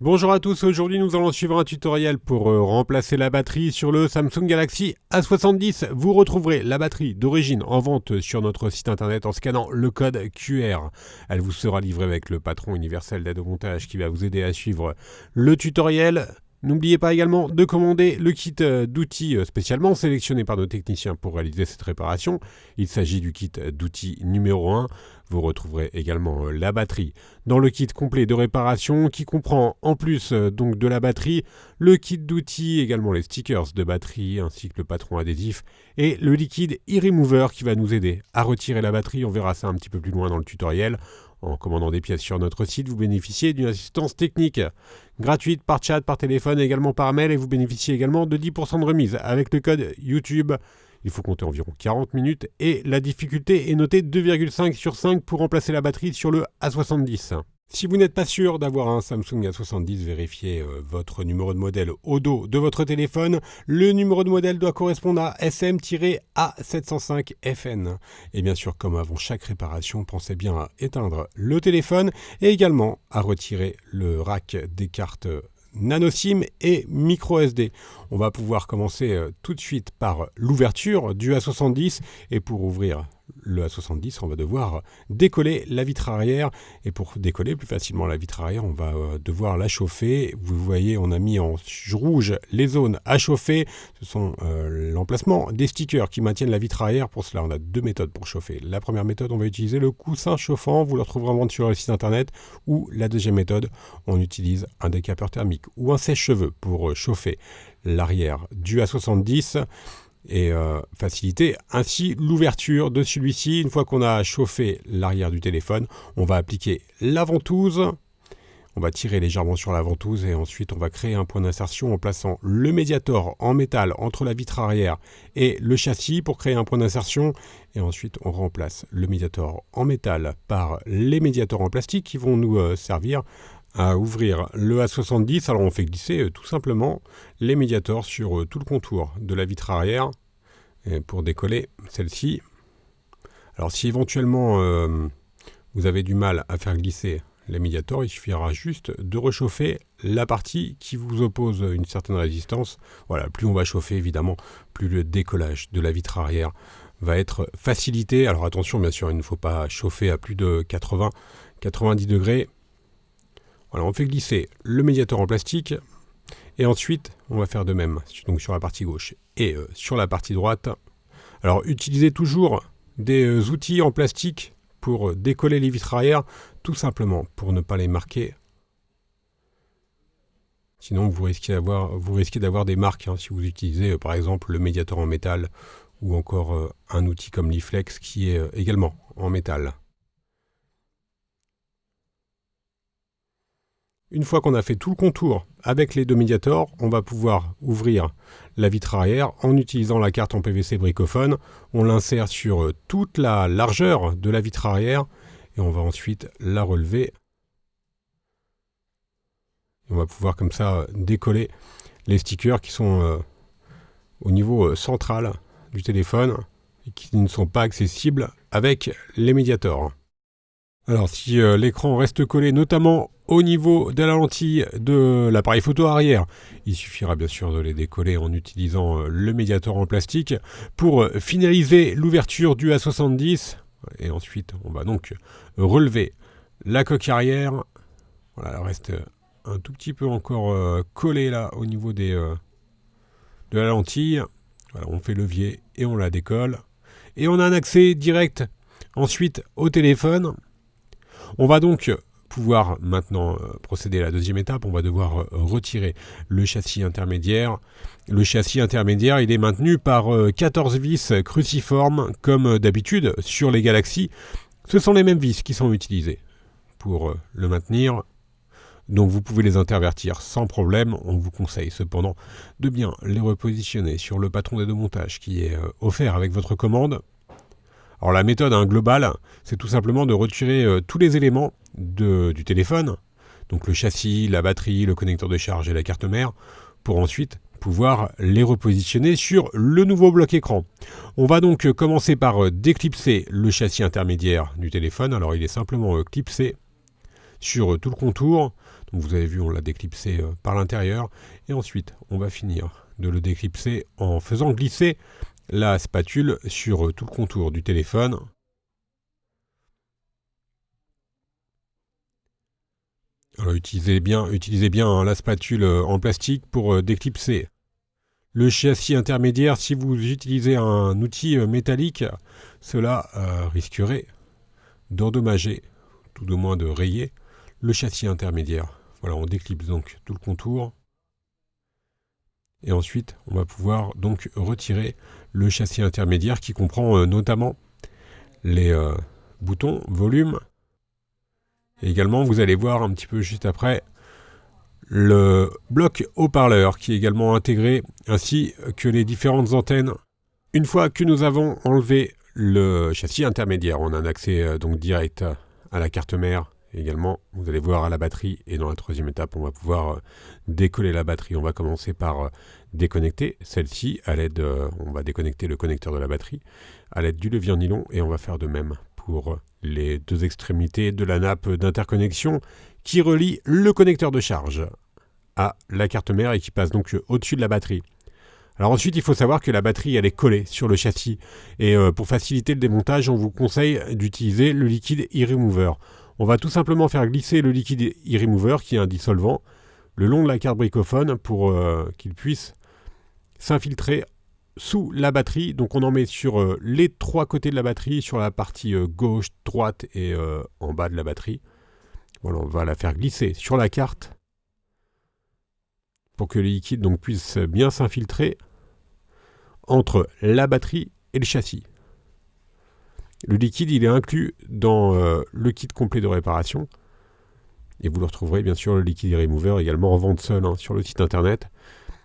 Bonjour à tous, aujourd'hui nous allons suivre un tutoriel pour remplacer la batterie sur le Samsung Galaxy A70. Vous retrouverez la batterie d'origine en vente sur notre site internet en scannant le code QR. Elle vous sera livrée avec le patron universel d'aide au montage qui va vous aider à suivre le tutoriel. N'oubliez pas également de commander le kit d'outils spécialement sélectionné par nos techniciens pour réaliser cette réparation. Il s'agit du kit d'outils numéro 1. Vous retrouverez également la batterie dans le kit complet de réparation qui comprend en plus donc de la batterie, le kit d'outils, également les stickers de batterie ainsi que le patron adhésif et le liquide e-remover qui va nous aider à retirer la batterie. On verra ça un petit peu plus loin dans le tutoriel. En commandant des pièces sur notre site, vous bénéficiez d'une assistance technique gratuite par chat, par téléphone et également par mail et vous bénéficiez également de 10% de remise avec le code YouTube. Il faut compter environ 40 minutes et la difficulté est notée 2,5 sur 5 pour remplacer la batterie sur le A70. Si vous n'êtes pas sûr d'avoir un Samsung A70, vérifiez votre numéro de modèle au dos de votre téléphone. Le numéro de modèle doit correspondre à SM-A705FN. Et bien sûr, comme avant chaque réparation, pensez bien à éteindre le téléphone et également à retirer le rack des cartes nano SIM et micro SD. On va pouvoir commencer tout de suite par l'ouverture du A70 et pour ouvrir le A70, on va devoir décoller la vitre arrière et pour décoller plus facilement la vitre arrière, on va devoir la chauffer. Vous voyez, on a mis en rouge les zones à chauffer. Ce sont l'emplacement des stickers qui maintiennent la vitre arrière. Pour cela, on a deux méthodes pour chauffer. La première méthode, on va utiliser le coussin chauffant. Vous le retrouverez en vente sur le site internet. Ou la deuxième méthode, on utilise un décapeur thermique ou un sèche-cheveux pour chauffer l'arrière du A70 et faciliter ainsi l'ouverture de celui-ci. Une fois qu'on a chauffé l'arrière du téléphone, on va appliquer la ventouse. On va tirer légèrement sur la ventouse et ensuite on va créer un point d'insertion en plaçant le médiator en métal entre la vitre arrière et le châssis pour créer un point d'insertion. Et ensuite on remplace le médiator en métal par les médiators en plastique qui vont nous servir à ouvrir le A70. Alors on fait glisser tout simplement les médiators sur tout le contour de la vitre arrière pour décoller celle-ci. Alors si éventuellement vous avez du mal à faire glisser les médiators, il suffira juste de réchauffer la partie qui vous oppose une certaine résistance. Voilà, plus on va chauffer évidemment, plus le décollage de la vitre arrière va être facilité. Alors attention, bien sûr, il ne faut pas chauffer à plus de 80-90 degrés. Voilà, on fait glisser le médiator en plastique et ensuite on va faire de même donc sur la partie gauche et sur la partie droite. Alors utilisez toujours des outils en plastique pour décoller les vitres arrière, tout simplement pour ne pas les marquer. Sinon vous risquez d'avoir des marques si vous utilisez par exemple le médiator en métal ou encore un outil comme l'Iflex qui est également en métal. Une fois qu'on a fait tout le contour avec les deux médiators, on va pouvoir ouvrir la vitre arrière en utilisant la carte en PVC bricophone. On l'insère sur toute la largeur de la vitre arrière et on va ensuite la relever. On va pouvoir comme ça décoller les stickers qui sont au niveau central du téléphone et qui ne sont pas accessibles avec les médiators. Alors si l'écran reste collé notamment au niveau de la lentille de l'appareil photo arrière, il suffira bien sûr de les décoller en utilisant le médiator en plastique pour finaliser l'ouverture du A70. Et ensuite on va donc relever la coque arrière. Voilà, elle reste un tout petit peu encore collée là au niveau de la lentille. Voilà, on fait levier et on la décolle. Et on a un accès direct ensuite au téléphone. On va donc pouvoir maintenant procéder à la deuxième étape. On va devoir retirer le châssis intermédiaire. Le châssis intermédiaire, il est maintenu par 14 vis cruciformes comme d'habitude sur les Galaxy. Ce sont les mêmes vis qui sont utilisées pour le maintenir. Donc vous pouvez les intervertir sans problème. On vous conseille cependant de bien les repositionner sur le patron d'aide au montage qui est offert avec votre commande. Alors la méthode globale, c'est tout simplement de retirer tous les éléments du téléphone, donc le châssis, la batterie, le connecteur de charge et la carte mère, pour ensuite pouvoir les repositionner sur le nouveau bloc écran. On va donc commencer par déclipser le châssis intermédiaire du téléphone. Alors il est simplement clipsé sur tout le contour. Donc vous avez vu, on l'a déclipsé par l'intérieur. Et ensuite, on va finir de le déclipser en faisant glisser la spatule sur tout le contour du téléphone. Alors utilisez bien la spatule en plastique pour déclipser le châssis intermédiaire. Si vous utilisez un outil métallique, cela risquerait d'endommager, tout au moins de rayer, le châssis intermédiaire. Voilà, on déclipse donc tout le contour. Et ensuite, on va pouvoir donc retirer le châssis intermédiaire qui comprend notamment les boutons volume. Et également, vous allez voir un petit peu juste après le bloc haut-parleur qui est également intégré, ainsi que les différentes antennes. Une fois que nous avons enlevé le châssis intermédiaire, on a un accès donc direct à la carte mère. Également, vous allez voir à la batterie, et dans la troisième étape, on va pouvoir décoller la batterie. On va commencer par déconnecter celle-ci à l'aide, on va déconnecter le connecteur de la batterie à l'aide du levier en nylon, et on va faire de même pour les deux extrémités de la nappe d'interconnexion qui relie le connecteur de charge à la carte mère et qui passe donc au-dessus de la batterie. Alors ensuite, il faut savoir que la batterie, elle est collée sur le châssis, et pour faciliter le démontage, on vous conseille d'utiliser le liquide e-remover. On va tout simplement faire glisser le liquide e-remover, qui est un dissolvant, le long de la carte bricophone pour qu'il puisse s'infiltrer sous la batterie. Donc on en met sur les trois côtés de la batterie, sur la partie gauche, droite et en bas de la batterie. Voilà, on va la faire glisser sur la carte pour que le liquide donc puisse bien s'infiltrer entre la batterie et le châssis. Le liquide, il est inclus dans le kit complet de réparation. Et vous le retrouverez bien sûr, le liquide e-remover, également en vente seule sur le site internet.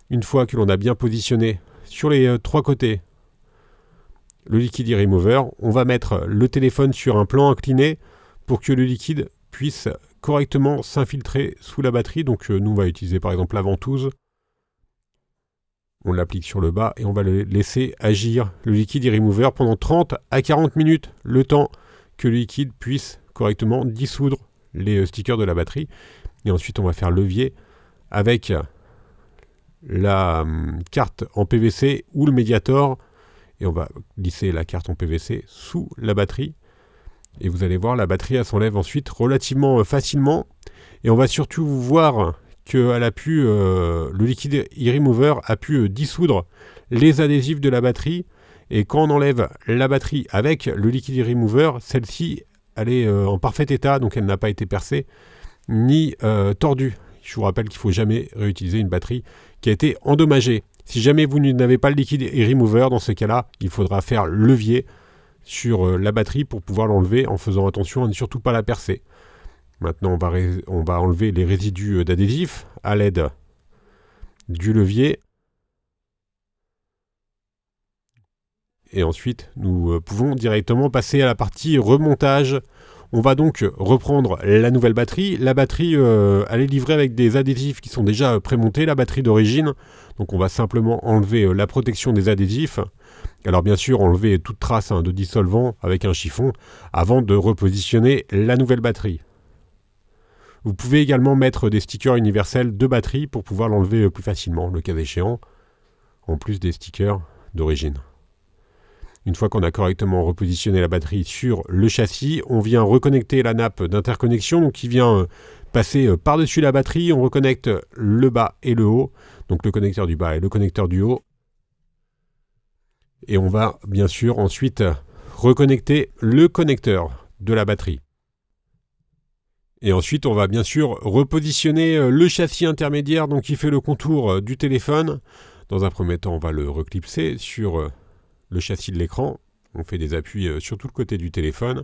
Une fois que l'on a bien positionné sur les trois côtés le liquide e-remover, on va mettre le téléphone sur un plan incliné pour que le liquide puisse correctement s'infiltrer sous la batterie. Donc nous, on va utiliser par exemple la ventouse. On l'applique sur le bas et on va le laisser agir, le liquide e-remover, pendant 30 à 40 minutes, le temps que le liquide puisse correctement dissoudre les stickers de la batterie. Et ensuite, on va faire levier avec la carte en PVC ou le Mediator, et on va glisser la carte en PVC sous la batterie. Et vous allez voir, la batterie, elle s'enlève ensuite relativement facilement. Et on va surtout voir que le liquide e-remover a pu dissoudre les adhésifs de la batterie. Et quand on enlève la batterie avec le liquide e-remover, celle-ci, elle est en parfait état, donc elle n'a pas été percée ni tordue. Je vous rappelle qu'il ne faut jamais réutiliser une batterie qui a été endommagée. Si jamais vous n'avez pas le liquide e-remover, dans ce cas-là, il faudra faire levier sur la batterie pour pouvoir l'enlever en faisant attention à ne surtout pas la percer. Maintenant, on va enlever les résidus d'adhésif à l'aide du levier. Et ensuite, nous pouvons directement passer à la partie remontage. On va donc reprendre la nouvelle batterie. La batterie, elle est livrée avec des adhésifs qui sont déjà prémontés, la batterie d'origine. Donc on va simplement enlever la protection des adhésifs. Alors bien sûr, enlever toute trace de dissolvant avec un chiffon avant de repositionner la nouvelle batterie. Vous pouvez également mettre des stickers universels de batterie pour pouvoir l'enlever plus facilement, le cas échéant, en plus des stickers d'origine. Une fois qu'on a correctement repositionné la batterie sur le châssis, on vient reconnecter la nappe d'interconnexion, donc qui vient passer par-dessus la batterie. On reconnecte le bas et le haut, donc le connecteur du bas et le connecteur du haut. Et on va bien sûr ensuite reconnecter le connecteur de la batterie. Et ensuite, on va bien sûr repositionner le châssis intermédiaire, donc qui fait le contour du téléphone. Dans un premier temps, on va le reclipser sur le châssis de l'écran. On fait des appuis sur tout le côté du téléphone.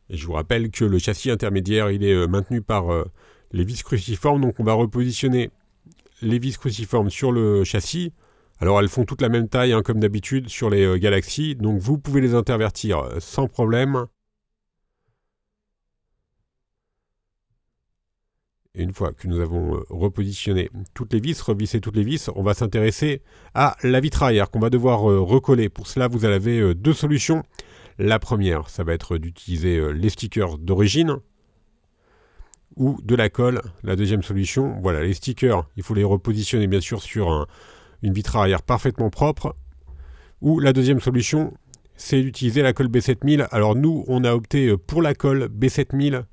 Et je vous rappelle que le châssis intermédiaire, il est maintenu par les vis cruciformes. Donc on va repositionner les vis cruciformes sur le châssis. Alors elles font toutes la même taille comme d'habitude sur les Galaxy. Donc vous pouvez les intervertir sans problème. Et une fois que nous avons repositionné toutes les vis, revissé toutes les vis, on va s'intéresser à la vitre arrière qu'on va devoir recoller. Pour cela, vous avez deux solutions. La première, ça va être d'utiliser les stickers d'origine. ou de la colle. La deuxième solution, voilà, les stickers, il faut les repositionner bien sûr sur une vitre arrière parfaitement propre. Ou la deuxième solution, c'est d'utiliser la colle B7000. Alors nous, on a opté pour la colle B7000.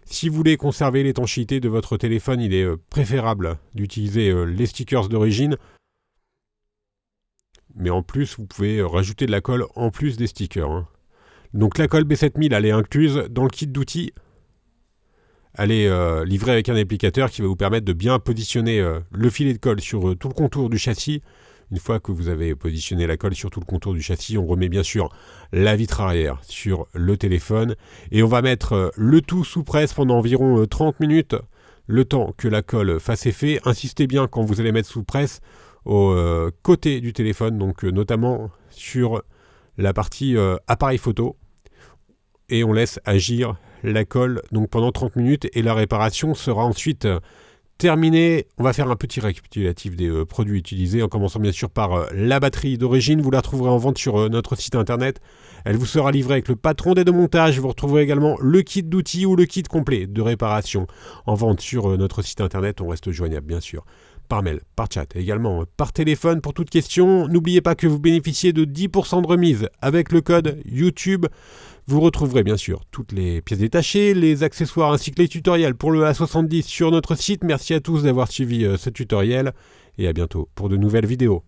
Si vous voulez conserver l'étanchéité de votre téléphone, il est préférable d'utiliser les stickers d'origine. Mais en plus, vous pouvez rajouter de la colle en plus des stickers, hein. Donc la colle B7000, elle est incluse dans le kit d'outils. Elle est livrée avec un applicateur qui va vous permettre de bien positionner le filet de colle sur tout le contour du châssis. Une fois que vous avez positionné la colle sur tout le contour du châssis, on remet bien sûr la vitre arrière sur le téléphone et on va mettre le tout sous presse pendant environ 30 minutes, le temps que la colle fasse effet. Insistez bien quand vous allez mettre sous presse au côté du téléphone, donc notamment sur la partie appareil photo, et on laisse agir la colle donc pendant 30 minutes et la réparation sera ensuite terminée. On va faire un petit récapitulatif des produits utilisés en commençant bien sûr par la batterie d'origine. Vous la retrouverez en vente sur notre site internet. Elle vous sera livrée avec le patron d'aide au montage. Vous retrouverez également le kit d'outils ou le kit complet de réparation en vente sur notre site internet. On reste joignable bien sûr par mail, par chat et également par téléphone pour toute question. N'oubliez pas que vous bénéficiez de 10% de remise avec le code YouTube. Vous retrouverez bien sûr toutes les pièces détachées, les accessoires ainsi que les tutoriels pour le A70 sur notre site. Merci à tous d'avoir suivi ce tutoriel et à bientôt pour de nouvelles vidéos.